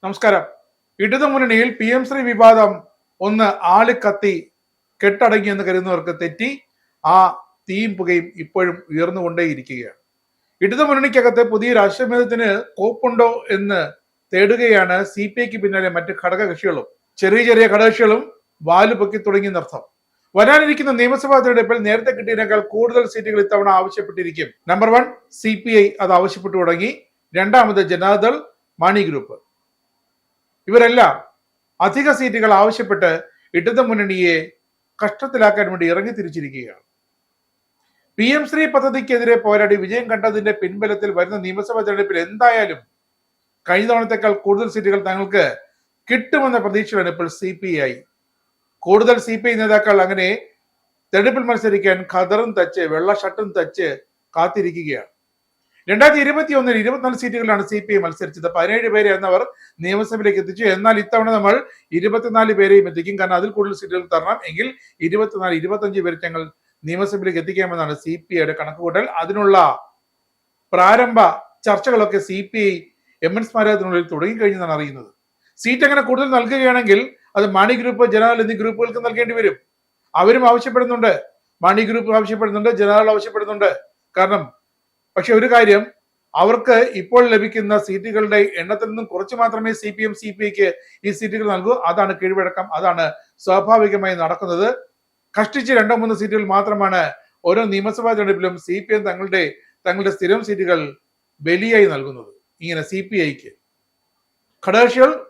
നമസ്കാരം. ഇടതുമുന്നണിയിൽ P M Shri വിവാദം ഒന്ന് ആളിക്കത്തി കെട്ടടങ്ങിയെന്ന് കരുതുന്നവർക്ക് തെറ്റി. ആ തീയും പുകയും ഇപ്പോഴും ഉയർന്നുകൊണ്ടേയിരിക്കുകയാണ്. ഇടതുമുന്നണിക്കകത്ത് പുതിയ രാഷ്ട്രീയത്തിന് കോപ്പുണ്ടോ എന്ന് തേടുകയാണ് സി പി ഐക്ക് പിന്നാലെ മറ്റ് ഘടകകക്ഷികളും. ചെറിയ ചെറിയ ഘടകകക്ഷികളും വാല് പൊക്കി തുടങ്ങിയെന്നർത്ഥം. വരാനിരിക്കുന്ന നിയമസഭാ തെരഞ്ഞെടുപ്പിൽ നേരത്തെ കിട്ടിയതിനേക്കാൾ കൂടുതൽ സീറ്റുകൾ ഇത്തവണ ആവശ്യപ്പെട്ടിരിക്കും. നമ്പർ 1 സി പി ഐ അത് ആവശ്യപ്പെട്ടു തുടങ്ങി. രണ്ടാമത് ജനതാദൾ, മാണി ഗ്രൂപ്പ്, ഇവരെല്ലാം അധിക സീറ്റുകൾ ആവശ്യപ്പെട്ട് ഇടതു മുന്നണിയെ കഷ്ടത്തിലാക്കാൻ വേണ്ടി ഇറങ്ങി തിരിച്ചിരിക്കുകയാണ്. പി എം ശ്രീ പദ്ധതിക്കെതിരെ പോരാടി വിജയം കണ്ടതിന്റെ പിൻബലത്തിൽ വരുന്ന നിയമസഭാ തെരഞ്ഞെടുപ്പിൽ എന്തായാലും കഴിഞ്ഞ തവണത്തേക്കാൾ കൂടുതൽ സീറ്റുകൾ തങ്ങൾക്ക് കിട്ടുമെന്ന പ്രതീക്ഷയാണ് ഇപ്പോൾ സി പി ഐ. കൂടുതൽ സി പി ഐ നേതാക്കൾ അങ്ങനെ തെരഞ്ഞെടുപ്പിൽ മത്സരിക്കാൻ ഖദറും തച്ച് വെള്ള ഷർട്ടും തച്ച് കാത്തിരിക്കുകയാണ്. 2021 24 സീറ്റുകളിലാണ് സി പി ഐ മത്സരിച്ചത്. 17 പേരെ എന്നവർ നിയമസഭയിലേക്ക് എത്തിച്ചു. എന്നാൽ ഇത്തവണ നമ്മൾ 24 പേരെയും എത്തിക്കും. കാരണം അതിൽ കൂടുതൽ സീറ്റുകൾ തരണം എങ്കിൽ 24, 25 പേരെ ഞങ്ങൾ നിയമസഭയിലേക്ക് എത്തിക്കാമെന്നാണ് സി പി ഐയുടെ കണക്കുകൂട്ടൽ. അതിനുള്ള പ്രാരംഭ ചർച്ചകളൊക്കെ C P I M N സ്മാരകത്തിനുള്ളിൽ തുടങ്ങിക്കഴിഞ്ഞെന്നാണ് അറിയുന്നത്. സീറ്റ് അങ്ങനെ കൂടുതൽ നൽകുകയാണെങ്കിൽ അത് മാണി ഗ്രൂപ്പ്, ജനതാദൾ എന്നീ ഗ്രൂപ്പുകൾക്ക് നൽകേണ്ടി വരും. അവരും ആവശ്യപ്പെടുന്നുണ്ട്. മാണി ഗ്രൂപ്പ് ആവശ്യപ്പെടുന്നുണ്ട്, ജനതാദൾ ആവശ്യപ്പെടുന്നുണ്ട്. കാരണം പക്ഷെ ഒരു കാര്യം, അവർക്ക് ഇപ്പോൾ ലഭിക്കുന്ന സീറ്റുകളുടെ എണ്ണത്തിൽ നിന്നും കുറച്ച് മാത്രമേ C P M C P ഐക്ക് ഈ സീറ്റുകൾ നൽകൂ. അതാണ് കീഴ്വഴക്കം. അതാണ് സ്വാഭാവികമായി നടക്കുന്നത്. കഷ്ടിച്ച് 2-3 സീറ്റുകൾ മാത്രമാണ് ഓരോ നിയമസഭാ തെരഞ്ഞെടുപ്പിലും സി പി എം തങ്ങളുടെ സ്ഥിരം സീറ്റുകൾ ബലിയായി നൽകുന്നത്. ഇങ്ങനെ സി പി ഐക്ക്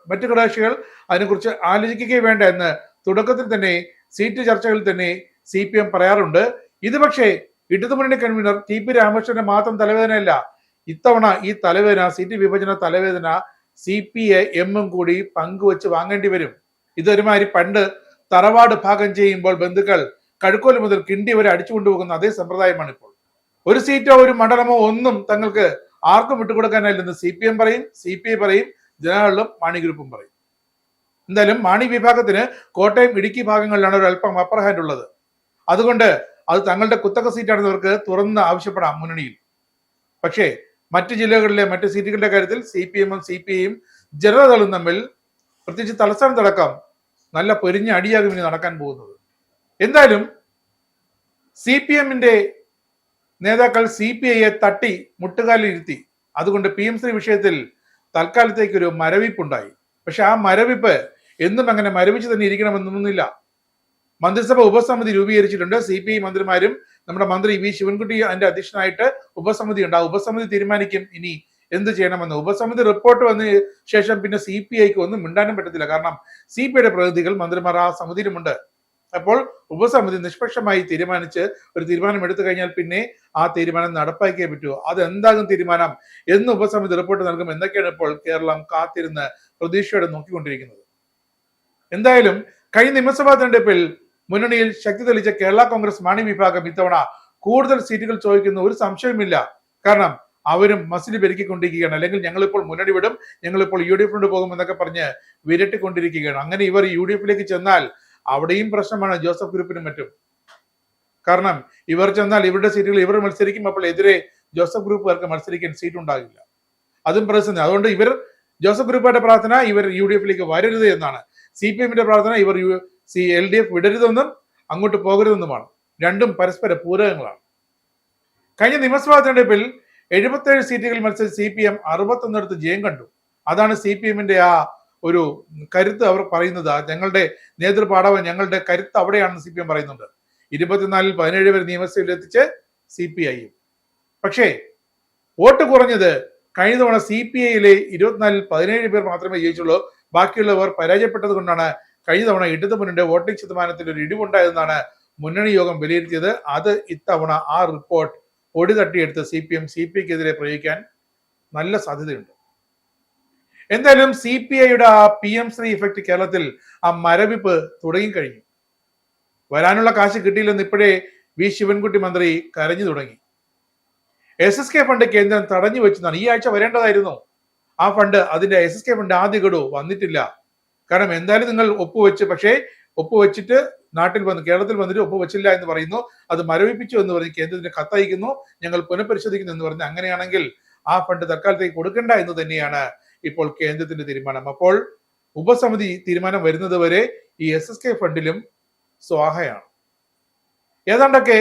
മറ്റു ഘടകകക്ഷികൾ അതിനെക്കുറിച്ച് ആലോചിക്കുകയേ വേണ്ട എന്ന് തുടക്കത്തിൽ തന്നെ സീറ്റ് ചർച്ചകളിൽ തന്നെ സി പി എം പറയാറുണ്ട്. ഇത് പക്ഷേ ഇടതുമുന്നണി കൺവീനർ ടി പി രാമകൃഷ്ണന്റെ മാത്രം തലവേദനയല്ല. ഇത്തവണ ഈ തലവേദന, സീറ്റ് വിഭജന തലവേദന സി പി ഐ എമ്മും കൂടി പങ്കുവെച്ച് വാങ്ങേണ്ടി വരും. ഇതൊരുമാതിരി പണ്ട് തറവാട് ഭാഗം ചെയ്യുമ്പോൾ ബന്ധുക്കൾ കഴുക്കോല് മുതൽ കിണ്ടി വരെ അടിച്ചുകൊണ്ടുപോകുന്ന അതേ സമ്പ്രദായമാണ് ഇപ്പോൾ. ഒരു സീറ്റോ ഒരു മണ്ഡലമോ ഒന്നും തങ്ങൾക്ക് ആർക്കും വിട്ടുകൊടുക്കാനായില്ലെന്ന് സി പി എം പറയും, സി പി ഐ പറയും, ജനതാദളും മാണി ഗ്രൂപ്പും പറയും. എന്തായാലും മാണി വിഭാഗത്തിന് കോട്ടയം, ഇടുക്കി ഭാഗങ്ങളിലാണ് ഒരു അല്പം അപ്പർ ഹാൻഡ് ഉള്ളത്. അതുകൊണ്ട് അത് തങ്ങളുടെ കുത്തക സീറ്റാണെന്ന് അവർക്ക് തുറന്ന് ആവശ്യപ്പെടാം മുന്നണിയിൽ. പക്ഷേ മറ്റു ജില്ലകളിലെ മറ്റു സീറ്റുകളുടെ കാര്യത്തിൽ സി പി എമ്മും സി പി ഐയും ജനതാദളും തമ്മിൽ, പ്രത്യേകിച്ച് തലസ്ഥാനത്തടക്കം, നല്ല പൊരിഞ്ഞ അടിയാകും ഇനി നടക്കാൻ പോകുന്നത്. എന്തായാലും സി പി എമ്മിന്റെ നേതാക്കൾ സി പി ഐയെ തട്ടി മുട്ടുകാലിൽ ഇരുത്തി. അതുകൊണ്ട് പി എം ശ്രീ വിഷയത്തിൽ തൽക്കാലത്തേക്ക് ഒരു മരവിപ്പുണ്ടായി. പക്ഷെ ആ മരവിപ്പ് എന്നും അങ്ങനെ മരവിച്ച് തന്നെ ഇരിക്കണമെന്നൊന്നുമില്ല. മന്ത്രിസഭ ഉപസമിതി രൂപീകരിച്ചിട്ടുണ്ട്. സി പി ഐ മന്ത്രിമാരും നമ്മുടെ മന്ത്രി വി ശിവൻകുട്ടി അതിന്റെ അധ്യക്ഷനായിട്ട് ഉപസമിതി ഉണ്ട്. ആ ഉപസമിതി തീരുമാനിക്കും ഇനി എന്ത് ചെയ്യണമെന്ന്. ഉപസമിതി റിപ്പോർട്ട് വന്ന ശേഷം പിന്നെ സി പി ഐക്ക് ഒന്നും മിണ്ടാനും പറ്റത്തില്ല. കാരണം സി പി ഐയുടെ പ്രതിനിധികൾ, മന്ത്രിമാർ ആ സമിതിയിലുമുണ്ട്. അപ്പോൾ ഉപസമിതി നിഷ്പക്ഷമായി തീരുമാനിച്ച് ഒരു തീരുമാനം എടുത്തു കഴിഞ്ഞാൽ പിന്നെ ആ തീരുമാനം നടപ്പാക്കിയേ പറ്റൂ. അതെന്താകും തീരുമാനം എന്ന് ഉപസമിതി റിപ്പോർട്ട് നൽകും എന്നൊക്കെയാണ് ഇപ്പോൾ കേരളം കാത്തിരുന്ന് പ്രതീക്ഷയോടെ നോക്കിക്കൊണ്ടിരിക്കുന്നത്. എന്തായാലും കഴിഞ്ഞ നിയമസഭാ തെരഞ്ഞെടുപ്പിൽ മുന്നണിയിൽ ശക്തി തെളിയിച്ച കേരള കോൺഗ്രസ് മാണി വിഭാഗം ഇത്തവണ കൂടുതൽ സീറ്റുകൾ ചോദിക്കുന്ന ഒരു സംശയവുമില്ല. കാരണം അവരും മസിൽ പെരുക്കിക്കൊണ്ടിരിക്കുകയാണ്. അല്ലെങ്കിൽ ഞങ്ങളിപ്പോൾ മുന്നണി വിടും, ഞങ്ങളിപ്പോൾ യു ഡി എഫിനോട് പോകും എന്നൊക്കെ പറഞ്ഞ് വിരട്ടിക്കൊണ്ടിരിക്കുകയാണ്. അങ്ങനെ ഇവർ യു ഡി എഫിലേക്ക് ചെന്നാൽ അവിടെയും പ്രശ്നമാണ് ജോസഫ് ഗ്രൂപ്പിനും മറ്റും. കാരണം ഇവർ ചെന്നാൽ ഇവരുടെ സീറ്റുകൾ ഇവർ മത്സരിക്കും. അപ്പോൾ എതിരെ ജോസഫ് ഗ്രൂപ്പുകാർക്ക് മത്സരിക്കാൻ സീറ്റ് ഉണ്ടാകില്ല. അതും പ്രശ്നം. അതുകൊണ്ട് ഇവർ ജോസഫ് ഗ്രൂപ്പുകാരുടെ പ്രാർത്ഥന ഇവർ യു ഡി എഫിലേക്ക് വരരുത് എന്നാണ്. സി പി എമ്മിന്റെ പ്രാർത്ഥന ഇവർ എൽ ഡി എഫ് വിടരുതെന്നും അങ്ങോട്ട് പോകരുതെന്നുമാണ്. രണ്ടും പരസ്പര പൂരകങ്ങളാണ്. കഴിഞ്ഞ നിയമസഭാ തെരഞ്ഞെടുപ്പിൽ 77 സീറ്റുകളിൽ മത്സരിച്ച് സി പി എം 61 ജയം കണ്ടു. അതാണ് സി പി എമ്മിന്റെ ആ ഒരു കരുത്ത്. അവർ പറയുന്നത് ഞങ്ങളുടെ നേതൃപാടവം, ഞങ്ങളുടെ കരുത്ത് അവിടെയാണെന്ന് സി പി എം പറയുന്നുണ്ട്. 24-ൽ 17 പേർ നിയമസഭയിൽ എത്തിച്ച് സി പി ഐയും. പക്ഷേ വോട്ട് കുറഞ്ഞത് കഴിഞ്ഞ തവണ സി പി ഐയിലെ 24-ൽ 17 പേർ മാത്രമേ ജയിച്ചുള്ളൂ. ബാക്കിയുള്ളവർ പരാജയപ്പെട്ടത് കൊണ്ടാണ് കഴിഞ്ഞ തവണ ഇടതു മുന്നണിയുടെ വോട്ടിംഗ് ശതമാനത്തിൽ ഒരു ഇടിവുണ്ടായതെന്നാണ് മുന്നണി യോഗം വിലയിരുത്തിയത്. അത് ഇത്തവണ ആ റിപ്പോർട്ട് ഒടി തട്ടിയെടുത്ത് C P M C P ഐക്കെതിരെ പ്രയോഗിക്കാൻ നല്ല സാധ്യതയുണ്ട്. എന്തായാലും സി പി ഐയുടെ ആ പി എം ശ്രീ ഇഫക്ട് കേരളത്തിൽ ആ മരവിപ്പ് തുടങ്ങിക്കഴിഞ്ഞു. വരാനുള്ള കാശ് കിട്ടിയില്ലെന്ന് ഇപ്പോഴേ വി ശിവൻകുട്ടി മന്ത്രി കരഞ്ഞു തുടങ്ങി. SSK ഫണ്ട് കേന്ദ്രം തടഞ്ഞു വെച്ചതാണ്. ഈ ആഴ്ച വരേണ്ടതായിരുന്നു ആ ഫണ്ട്. അതിന്റെ SSK ഫണ്ട് ആദ്യ ഗഡു വന്നിട്ടില്ല. കാരണം എന്തായാലും നിങ്ങൾ ഒപ്പുവെച്ച്, പക്ഷേ ഒപ്പുവെച്ചിട്ട് കേരളത്തിൽ വന്നിട്ട് ഒപ്പുവെച്ചില്ല എന്ന് പറയുന്നു. അത് മരവിപ്പിച്ചു എന്ന് പറഞ്ഞ് കേന്ദ്രത്തിന് കത്തയക്കുന്നു, ഞങ്ങൾ പുനഃപരിശോധിക്കുന്നു എന്ന് പറഞ്ഞ്. അങ്ങനെയാണെങ്കിൽ ആ ഫണ്ട് തൽക്കാലത്തേക്ക് കൊടുക്കണ്ട എന്ന് തന്നെയാണ് ഇപ്പോൾ കേന്ദ്രത്തിന്റെ തീരുമാനം. അപ്പോൾ ഉപസമിതി തീരുമാനം വരുന്നത് വരെ ഈ SSK ഫണ്ടിലും സ്വാഹയാണ്. ഏതാണ്ടൊക്കെ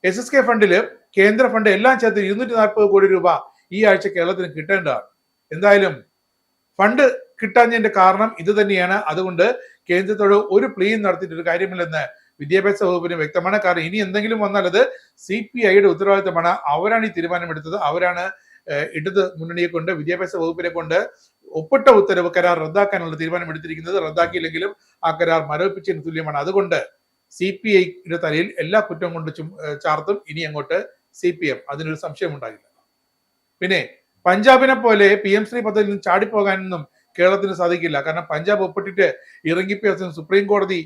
SSK ഫണ്ടില് കേന്ദ്ര ഫണ്ട് എല്ലാം ചേർത്ത് 240 കോടി രൂപ ഈ ആഴ്ച കേരളത്തിന് കിട്ടേണ്ടതാണ്. എന്തായാലും ഫണ്ട് കിട്ടാഞ്ഞതിന്റെ കാരണം ഇത് തന്നെയാണ്. അതുകൊണ്ട് കേന്ദ്രത്തോട് ഒരു പ്ലീയും നടത്തിയിട്ടൊരു കാര്യമില്ലെന്ന് വിദ്യാഭ്യാസ വകുപ്പിന് വ്യക്തമാണ്. കാരണം ഇനി എന്തെങ്കിലും വന്നാൽ അത് CPIയുടെ ഉത്തരവാദിത്തമാണ്. അവരാണ് ഈ തീരുമാനമെടുത്തത്. അവരാണ് ഇടത് മുന്നണിയെ കൊണ്ട് വിദ്യാഭ്യാസ വകുപ്പിനെ കൊണ്ട് ഒപ്പിട്ട ഉത്തരവ് കരാർ റദ്ദാക്കാനുള്ള തീരുമാനം എടുത്തിരിക്കുന്നത്. റദ്ദാക്കിയില്ലെങ്കിലും ആ കരാർ മരവിപ്പിച്ചതിന് തുല്യമാണ്. അതുകൊണ്ട് CPIയുടെ തലയിൽ എല്ലാ കുറ്റം കൊണ്ട് ചാർത്തും ഇനി അങ്ങോട്ട് CPM. അതിനൊരു സംശയം ഉണ്ടാകില്ല. പിന്നെ പഞ്ചാബിനെ പോലെ PM ശ്രീ പദ്ധതിയിൽ നിന്ന് ചാടിപ്പോകാനൊന്നും കേരളത്തിന് സാധിക്കില്ല. കാരണം പഞ്ചാബ് ഒപ്പിട്ടിട്ട് ഇറങ്ങിപ്പോയ സുപ്രീം കോടതി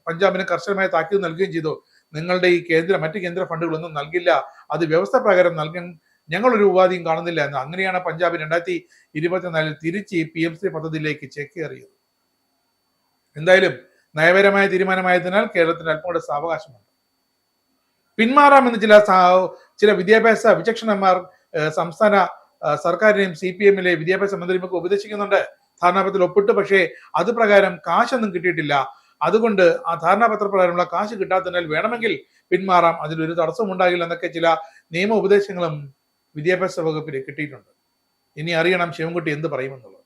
പഞ്ചാബിന് കർശനമായ താക്കീത് നൽകുകയും ചെയ്തു. നിങ്ങളുടെ ഈ മറ്റ് കേന്ദ്ര ഫണ്ടുകളൊന്നും നൽകില്ല, അത് വ്യവസ്ഥ പ്രകാരം നൽകാൻ ഞങ്ങളൊരു ഉപാധിയും കാണുന്നില്ല എന്ന്. അങ്ങനെയാണ് പഞ്ചാബ് 2024 തിരിച്ച് ഈ PM ശ്രീ പദ്ധതിയിലേക്ക് ചേക്കേറിയത്. എന്തായാലും നയപരമായ തീരുമാനമായതിനാൽ കേരളത്തിന് അല്പം കൂടെ സാവകാശമുണ്ട്. പിന്മാറാമെന്ന് ചില വിദ്യാഭ്യാസ വിചക്ഷണന്മാർ സംസ്ഥാന സർക്കാരിനെയും CPMലെ വിദ്യാഭ്യാസ മന്ത്രിയുമൊക്കെ ഉപദേശിക്കുന്നുണ്ട്. ധാരണാപത്രത്തിൽ ഒപ്പിട്ട്, പക്ഷേ അത് പ്രകാരം കാശൊന്നും കിട്ടിയിട്ടില്ല. അതുകൊണ്ട് ആ ധാരണാപത്രപ്രകാരമുള്ള കാശ് കിട്ടാത്തതിനാൽ വേണമെങ്കിൽ പിന്മാറാം, അതിലൊരു തടസ്സവും ഉണ്ടാകില്ല എന്നൊക്കെ ചില നിയമ ഉപദേശങ്ങളും വിദ്യാഭ്യാസ വകുപ്പിന് കിട്ടിയിട്ടുണ്ട്. ഇനി അറിയണം ശിവൻകുട്ടി എന്ത് പറയുമെന്നുള്ളത്.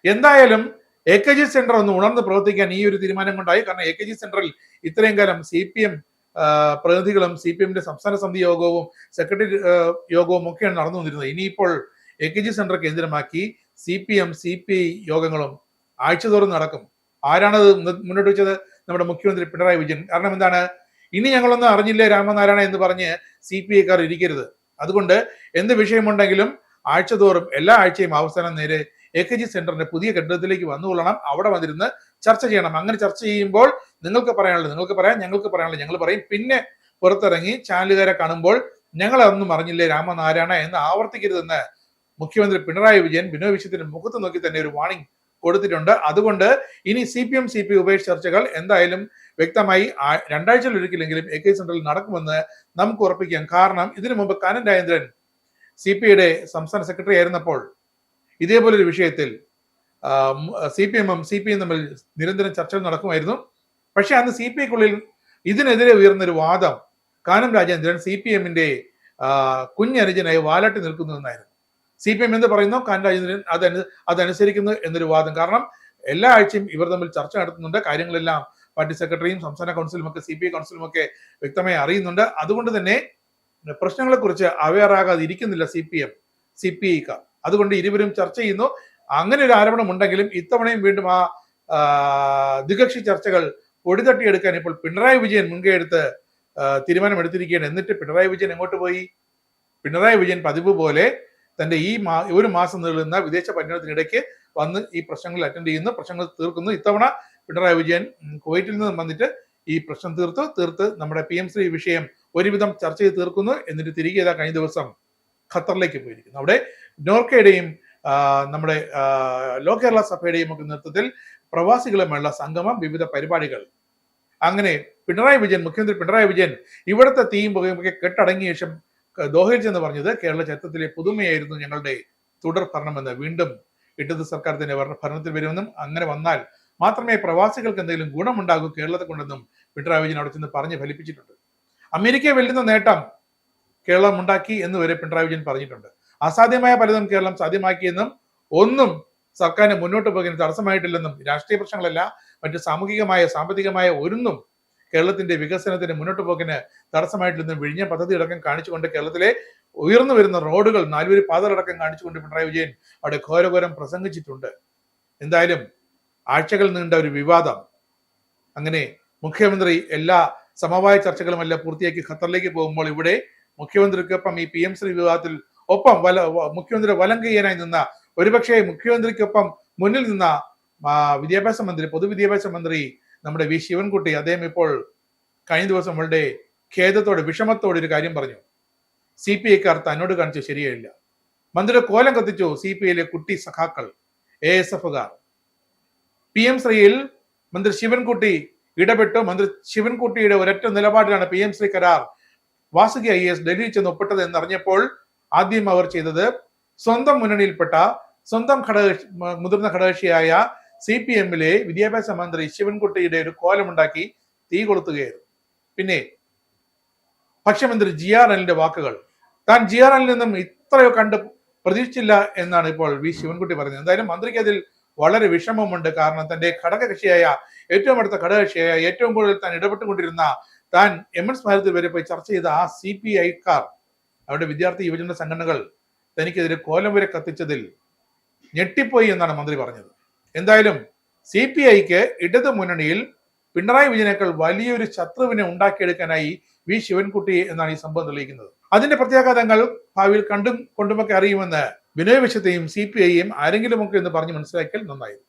എന്തായാലും AKG സെന്റർ ഒന്ന് ഉണർന്ന് പ്രവർത്തിക്കാൻ ഈ ഒരു തീരുമാനം കൊണ്ടായി. കാരണം AKG സെന്ററിൽ ഇത്രയും കാലം CPM പ്രതിനിധികളും CPMന്റെ സംസ്ഥാന സമിതി യോഗവും സെക്രട്ടറി യോഗവും ഒക്കെയാണ് നടന്നു വന്നിരുന്നത്. ഇനിയിപ്പോൾ AKG സെന്റർ കേന്ദ്രമാക്കി CPM CPI യോഗങ്ങളും ആഴ്ചതോറും നടക്കും. ആരാണത് മുന്നോട്ട് വെച്ചത്? നമ്മുടെ മുഖ്യമന്ത്രി പിണറായി വിജയൻ. കാരണം എന്താണ്? ഇനി ഞങ്ങളൊന്നും അറിഞ്ഞില്ലേ രാമനാരായണ എന്ന് പറഞ്ഞ് CPIക്കാർ ഇരിക്കരുത്. അതുകൊണ്ട് എന്ത് വിഷയമുണ്ടെങ്കിലും ആഴ്ചതോറും എല്ലാ ആഴ്ചയും അവസാനം നേരെ AKG സെന്ററിന്റെ പുതിയ കെട്ടിടത്തിലേക്ക് വന്നുകൊള്ളണം. അവിടെ വന്നിരുന്ന് ചർച്ച ചെയ്യണം. അങ്ങനെ ചർച്ച ചെയ്യുമ്പോൾ നിങ്ങൾക്ക് പറയാനുള്ളത് നിങ്ങൾക്ക് പറയാം, ഞങ്ങൾക്ക് പറയാനുള്ളത് ഞങ്ങൾ പറയും. പിന്നെ പുറത്തിറങ്ങി ചാനലുകാരെ കാണുമ്പോൾ ഞങ്ങൾ അതൊന്നും അറിഞ്ഞില്ലേ രാമനാരായണ എന്ന് ആവർത്തിക്കരുതെന്ന് മുഖ്യമന്ത്രി പിണറായി വിജയൻ ബിനോയ് വിശ്വത്തിന്റെ മുഖത്ത് നോക്കി തന്നെ ഒരു വാർണിംഗ് കൊടുത്തിട്ടുണ്ട്. അതുകൊണ്ട് ഇനി CPM CPI ഉപേക്ഷ ചർച്ചകൾ എന്തായാലും വ്യക്തമായി 2 ആഴ്ചയിൽ ഒരിക്കലെങ്കിലും AKG സെന്ററിൽ നടക്കുമെന്ന് നമുക്ക് ഉറപ്പിക്കാം. കാരണം ഇതിനു മുമ്പ് കാനൻ രാജേന്ദ്രൻ CPIയുടെ സംസ്ഥാന സെക്രട്ടറി ആയിരുന്നപ്പോൾ ഇതേപോലൊരു വിഷയത്തിൽ CPMും CPIയും തമ്മിൽ നിരന്തരം ചർച്ചകൾ നടക്കുമായിരുന്നു. പക്ഷെ അന്ന് CPIക്കുള്ളിൽ ഇതിനെതിരെ ഉയർന്നൊരു വാദം കാനം രാജേന്ദ്രൻ CPMന്റെ കുഞ്ഞനുജനായി വാലാട്ടി നിൽക്കുന്നു എന്നായിരുന്നു. CPM എന്ത് പറയുന്നു, കാനം രാജേന്ദ്രൻ അതനുസരിക്കുന്നു എന്നൊരു വാദം. കാരണം എല്ലാ ആഴ്ചയും ഇവർ തമ്മിൽ ചർച്ച നടത്തുന്നുണ്ട്. കാര്യങ്ങളെല്ലാം പാർട്ടി സെക്രട്ടറിയും സംസ്ഥാന കൗൺസിലും ഒക്കെ CPI കൗൺസിലും ഒക്കെ വ്യക്തമായി അറിയുന്നുണ്ട്. അതുകൊണ്ട് തന്നെ പ്രശ്നങ്ങളെ കുറിച്ച് അവെയർ ആകാതെ ഇരിക്കുന്നില്ല CPM CPIക്കാർ. അതുകൊണ്ട് ഇരുവരും ചർച്ച ചെയ്യുന്നു. അങ്ങനെ ഒരു ആരോപണം ഉണ്ടെങ്കിലും ഇത്തവണയും വീണ്ടും ആ ദ്വികക്ഷി ചർച്ചകൾ പൊടിതട്ടിയെടുക്കാൻ ഇപ്പോൾ പിണറായി വിജയൻ മുൻകൈ എടുത്ത് തീരുമാനമെടുത്തിരിക്കുകയാണ്. എന്നിട്ട് പിണറായി വിജയൻ എങ്ങോട്ട് പോയി? പിണറായി വിജയൻ പതിവ് പോലെ തന്റെ ഒരു മാസം നീളുന്ന വിദേശ പര്യടനത്തിനിടയ്ക്ക് വന്ന് ഈ പ്രശ്നങ്ങൾ അറ്റൻഡ് ചെയ്യുന്നു, പ്രശ്നങ്ങൾ തീർക്കുന്നു. ഇത്തവണ പിണറായി വിജയൻ കുവൈറ്റിൽ നിന്ന് വന്നിട്ട് ഈ പ്രശ്നം തീർത്ത് നമ്മുടെ PM ശ്രീ വിഷയം ഒരുവിധം ചർച്ച ചെയ്ത് തീർക്കുന്നു. എന്നിട്ട് തിരികെ കഴിഞ്ഞ ദിവസം ഖത്തറിലേക്ക് പോയിരിക്കുന്നു. അവിടെ നോർക്കയുടെയും നമ്മുടെ ലോ കേരള സഭയുടെയും ഒക്കെ നേതൃത്വത്തിൽ പ്രവാസികളുമായുള്ള സംഗമം, വിവിധ പരിപാടികൾ. അങ്ങനെ മുഖ്യമന്ത്രി പിണറായി വിജയൻ ഇവിടുത്തെ തീയും പുകയുമൊക്കെ കെട്ടടങ്ങിയ ശേഷം ദോഹയിൽ ചെന്ന് പറഞ്ഞത് കേരള ചരിത്രത്തിലെ പുതുമയായിരുന്നു ഞങ്ങളുടെ തുടർ ഭരണമെന്ന്. വീണ്ടും ഇടത് സർക്കാർ തന്നെ ഭരണത്തിൽ വരുമെന്നും അങ്ങനെ വന്നാൽ മാത്രമേ പ്രവാസികൾക്ക് എന്തെങ്കിലും ഗുണമുണ്ടാകൂ കേരളത്തെ കൊണ്ടെന്നും പിണറായി വിജയൻ അവിടെ ചെന്ന് പറഞ്ഞ് ഫലിപ്പിച്ചിട്ടുണ്ട്. അമേരിക്കയെ വെല്ലുന്ന നേട്ടം കേരളം ഉണ്ടാക്കി എന്ന് വരെ പിണറായി വിജയൻ പറഞ്ഞിട്ടുണ്ട്. അസാധ്യമായ പലതും കേരളം സാധ്യമാക്കിയെന്നും ഒന്നും സർക്കാരിന് മുന്നോട്ട് പോകുന്നതിന് തടസ്സമായിട്ടില്ലെന്നും രാഷ്ട്രീയ പ്രശ്നങ്ങളല്ല, മറ്റ് സാമ്പത്തികമായ ഒന്നും കേരളത്തിന്റെ വികസനത്തിന് മുന്നോട്ട് പോക്കിന് തടസ്സമായിട്ടില്ലെന്നും വിഴിഞ്ഞ പദ്ധതി അടക്കം കാണിച്ചുകൊണ്ട് കേരളത്തിലെ ഉയർന്നു വരുന്ന റോഡുകൾ, 4 വരി പാതകളടക്കം കാണിച്ചുകൊണ്ട് പിണറായി വിജയൻ അവിടെ ഘോരഘോരം പ്രസംഗിച്ചിട്ടുണ്ട്. എന്തായാലും ആഴ്ചകൾ നീണ്ട ഒരു വിവാദം. അങ്ങനെ മുഖ്യമന്ത്രി എല്ലാ സമവായ ചർച്ചകളുമെല്ലാം പൂർത്തിയാക്കി ഖത്തറിലേക്ക് പോകുമ്പോൾ ഇവിടെ മുഖ്യമന്ത്രിക്കൊപ്പം ഈ PM ശ്രീ വിവാദത്തിൽ ഒപ്പം മുഖ്യമന്ത്രി വലങ്കയ്യനായി നിന്ന, ഒരുപക്ഷെ മുഖ്യമന്ത്രിക്കൊപ്പം മുന്നിൽ നിന്ന പൊതുവിദ്യാഭ്യാസ മന്ത്രി നമ്മുടെ V ശിവൻകുട്ടി, അദ്ദേഹം ഇപ്പോൾ കഴിഞ്ഞ ദിവസം വളരെ ഖേദത്തോടെ വിഷമത്തോടെ ഒരു കാര്യം പറഞ്ഞു. CPIക്കാർ തന്നോട് കാണിച്ചു ശരിയല്ല. മന്ത്രിയുടെ കോലം കത്തിച്ചു CPIയിലെ കുട്ടി സഖാക്കൾ, ASFകാർ. PM ശ്രീയിൽ മന്ത്രി ശിവൻകുട്ടി ഇടപെട്ടു. മന്ത്രി ശിവൻകുട്ടിയുടെ ഒരൊറ്റ നിലപാടിലാണ് PM ശ്രീ കരാർ വാസുകി IAS ഡൽഹിയിൽ ചെന്ന് ഒപ്പിട്ടത് എന്നറിഞ്ഞപ്പോൾ ആദ്യം അവർ ചെയ്തത് സ്വന്തം മുന്നണിയിൽപ്പെട്ട സ്വന്തം മുതിർന്ന ഘടകകക്ഷിയായ CPM-ലെ വിദ്യാഭ്യാസ മന്ത്രി ശിവൻകുട്ടിയുടെ ഒരു കോലമുണ്ടാക്കി തീ കൊളുത്തുകയായിരുന്നു. പിന്നെ ഭക്ഷ്യമന്ത്രി GR അനിലിന്റെ വാക്കുകൾ, താൻ GR അനിലിൽ നിന്നും ഇത്രയോ കണ്ട് പ്രതീക്ഷിച്ചില്ല എന്നാണ് ഇപ്പോൾ ശിവൻകുട്ടി പറഞ്ഞത്. എന്തായാലും മന്ത്രിക്ക് അതിൽ വളരെ വിഷമമുണ്ട്. കാരണം തന്റെ ഘടകകക്ഷിയായ, ഏറ്റവും അടുത്ത ഘടകകക്ഷിയായ, ഏറ്റവും കൂടുതൽ താൻ ഇടപെട്ടുകൊണ്ടിരുന്ന, താൻ MN സ്മാരകത്തിൽ വരെ പോയി ചർച്ച ചെയ്ത ആ CPI-ക്കാർ, അവരുടെ വിദ്യാർത്ഥി യുവജന സംഘടനകൾ തനിക്കെതിരെ കോലം വരെ കത്തിച്ചതിൽ ഞെട്ടിപ്പോയി എന്നാണ് മന്ത്രി പറഞ്ഞത്. എന്തായാലും CPI-ക്ക് ഇടതു മുന്നണിയിൽ പിണറായി വിജയനേക്കാൾ വലിയൊരു ശത്രുവിനെ ഉണ്ടാക്കിയെടുക്കാനായി ശിവൻകുട്ടി എന്നാണ് ഈ സംഭവം തെളിയിക്കുന്നത്. അതിന്റെ പ്രത്യാഘാതങ്ങൾ ഭാവിയിൽ കൊണ്ടുമൊക്കെ അറിയുമെന്ന് ബിനോയ് വിശ്വത്തെയും CPI-യും ആരെങ്കിലുമൊക്കെ എന്ന് പറഞ്ഞ് മനസ്സിലാക്കിയാൽ നന്നായിരുന്നു.